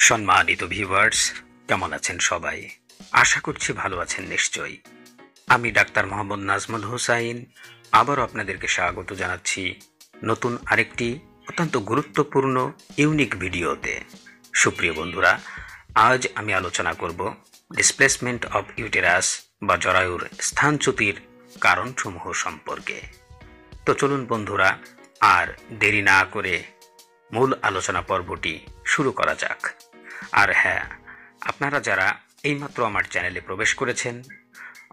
সম্মানিত ভিউয়ার্স, কেমন আছেন সবাই? আশা করছি ভালো আছেন নিশ্চয়ই। আমি ডাক্তার মোহাম্মদ নাজমুল হুসাইন আবারও আপনাদেরকে স্বাগত জানাচ্ছি নতুন আরেকটি অত্যন্ত গুরুত্বপূর্ণ ইউনিক ভিডিওতে। সুপ্রিয় বন্ধুরা, আজ আমি আলোচনা করব ডিসপ্লেসমেন্ট অব ইউটেরাস বা জরায়ুর স্থানচ্যুতির কারণসমূহ সম্পর্কে। তো চলুন বন্ধুরা, আর দেরি না করে মূল আলোচনা পর্বটি শুরু করা যাক। আর হ্যাঁ, আপনারা যারা এইমাত্র আমার চ্যানেলে প্রবেশ করেছেন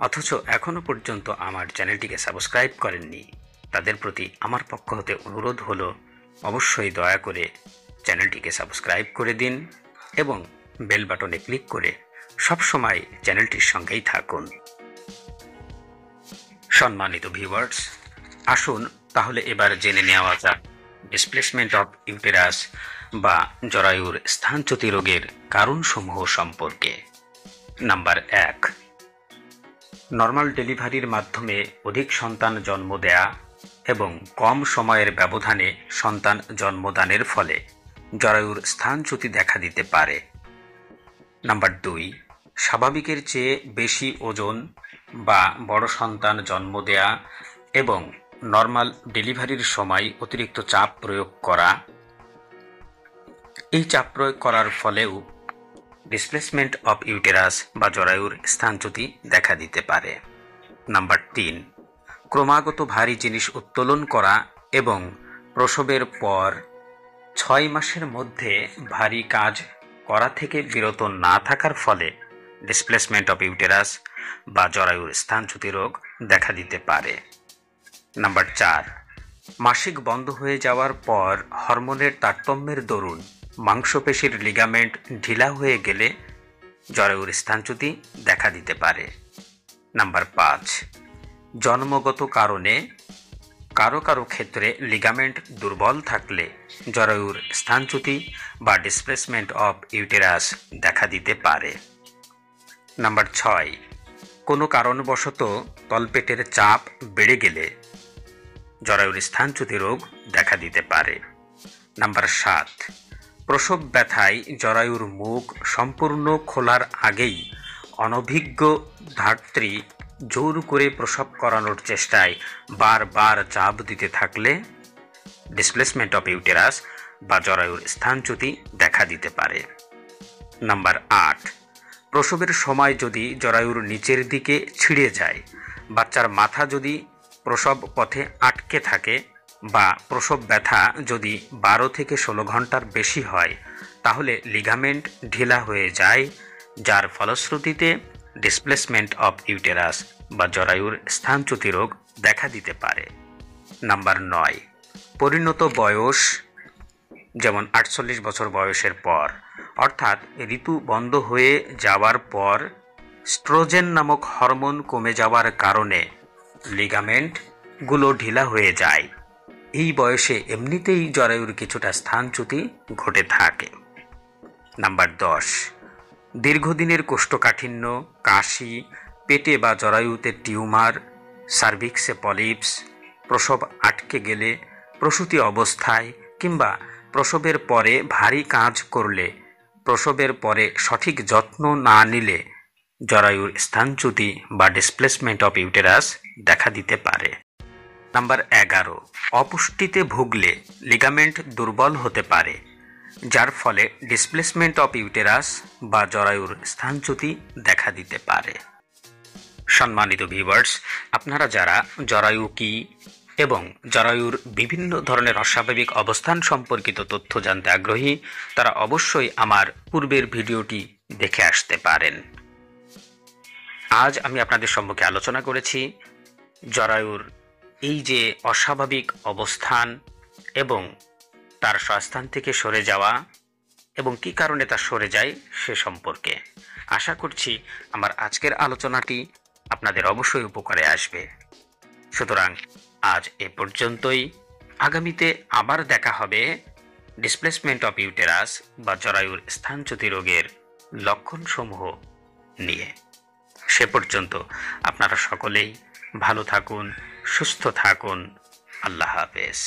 অথচ এখনও পর্যন্ত আমার চ্যানেলটিকে সাবস্ক্রাইব করেননি, তাদের প্রতি আমার পক্ষ হতে অনুরোধ হলো অবশ্যই দয়া করে চ্যানেলটিকে সাবস্ক্রাইব করে দিন এবং বেল বাটনে ক্লিক করে সবসময় চ্যানেলটির সঙ্গেই থাকুন। সম্মানিত ভিউয়ার্স, আসুন তাহলে এবার জেনে নেওয়া যাক ডিসপ্লেসমেন্ট অফ ইউটেরাস বা জরায়ুর স্থানচ্যুতি রোগের কারণসমূহ সম্পর্কে। নাম্বার 1, নর্মাল ডেলিভারির মাধ্যমে অধিক সন্তান জন্ম দেয়া এবং কম সময়ের ব্যবধানে সন্তান জন্মদানের ফলে জরায়ুর স্থানচ্যুতি দেখা দিতে পারে। নাম্বার 2, স্বাভাবিকের চেয়ে বেশি ওজন বা বড় সন্তান জন্ম দেয়া এবং নর্মাল ডেলিভারির সময় অতিরিক্ত চাপ প্রয়োগ করা। এই চাপ প্রয়োগ করার ফলেও ডিসপ্লেসমেন্ট অফ ইউটেরাস বা জরায়ুর স্থানচ্যুতি দেখা দিতে পারে। নাম্বার 3, ক্রমাগত ভারী জিনিস উত্তোলন করা এবং প্রসবের পর 6 মাসের মধ্যে ভারী কাজ করা থেকে বিরত না থাকার ফলে ডিসপ্লেসমেন্ট অফ ইউটেরাস বা জরায়ুর স্থানচ্যুতি রোগ দেখা দিতে পারে। নাম্বার 4, মাসিক বন্ধ হয়ে যাওয়ার পর হরমোনের তারতম্যের দরুন মাংসপেশির লিগামেন্ট ঢিলা হয়ে গেলে জরায়ুর স্থানচ্যুতি দেখা দিতে পারে। নাম্বার 5, জন্মগত কারণে কারো কারো ক্ষেত্রে লিগামেন্ট দুর্বল থাকলে জরায়ুর স্থানচ্যুতি বা ডিসপ্লেসমেন্ট অফ ইউটেরাস দেখা দিতে পারে। নাম্বার 6, কোনো কারণবশত তলপেটের চাপ বেড়ে গেলে জরায়ুর স্থানচ্যুতি রোগ দেখা দিতে পারে। নাম্বার 7, প্রসব ব্যথায় জরায়ুর মুখ সম্পূর্ণ খোলার আগেই অনভিজ্ঞ ধাত্রী জোর করে প্রসব করানোর চেষ্টায় বারবার চাপ দিতে থাকলে ডিসপ্লেসমেন্ট অফ ইউটেরাস বা জরায়ুর স্থানচ্যুতি দেখা দিতে পারে। নাম্বার 8, প্রসবের সময় যদি জরায়ুর নিচের দিকে ছিঁড়ে যায়, বাচ্চার মাথা যদি প্রসব পথে আটকে থাকে বা প্রসব ব্যথা যদি 12 থেকে 16 ঘন্টার বেশি হয়, তাহলে লিগামেন্ট ঢিলা হয়ে যায়, যার ফলশ্রুতিতে ডিসপ্লেসমেন্ট অফ ইউটেরাস বা জরায়ুর স্থানচ্যুতি রোগ দেখা দিতে পারে। নাম্বার 9, পরিণত বয়স যেমন 48 বছর বয়সের পর, অর্থাৎ ঋতু বন্ধ হয়ে যাওয়ার পর স্ট্রোজেন নামক হরমোন কমে যাওয়ার কারণে লিগামেন্টগুলো ঢিলা হয়ে যায়। এই বয়সে এমনিতেই জরায়ুর কিছুটা স্থানচ্যুতি ঘটে থাকে। নাম্বার 10, দীর্ঘদিনের কোষ্ঠকাঠিন্য, কাশি, পেটে বা জরায়ুতে টিউমার, সার্ভিক্সে পলিপস, প্রসব আটকে গেলে, প্রসূতি অবস্থায় কিংবা প্রসবের পরে ভারী কাজ করলে, প্রসবের পরে সঠিক যত্ন না নিলে জরায়ুর স্থানচ্যুতি বা ডিসপ্লেসমেন্ট অফ ইউটেরাস দেখা দিতে পারে। নাম্বার 11, অপুষ্টিতে ভুগলে লিগামেন্ট দুর্বল হতে পারে, যার ফলে ডিসপ্লেসমেন্ট অফ ইউটেরাস বা জরায়ুর স্থানচ্যুতি দেখা দিতে পারে। সম্মানিত ভিউয়ার্স, আপনারা যারা জরায়ু কি এবং জরায়ুর বিভিন্ন ধরনের অস্বাভাবিক অবস্থান সম্পর্কিত তথ্য জানতে আগ্রহী, তারা অবশ্যই আমার পূর্বের ভিডিওটি দেখে আসতে পারেন। আজ আমি আপনাদের সম্মুখে আলোচনা করেছি জরায়ুর এই যে অস্বাভাবিক অবস্থান এবং তার স্বস্থান থেকে সরে যাওয়া এবং কী কারণে তা সরে যায় সে সম্পর্কে। আশা করছি আমার আজকের আলোচনাটি আপনাদের অবশ্যই উপকারে আসবে। সুতরাং আজ এ পর্যন্তই। আগামীতে আবার দেখা হবে ডিসপ্লেসমেন্ট অফ ইউটেরাস বা জরায়ুর স্থানচ্যুতি রোগের লক্ষণসমূহ নিয়ে। সে পর্যন্ত আপনারা সকলেই ভালো থাকুন, সুস্থ থাকুন। আল্লাহ হাফেজ।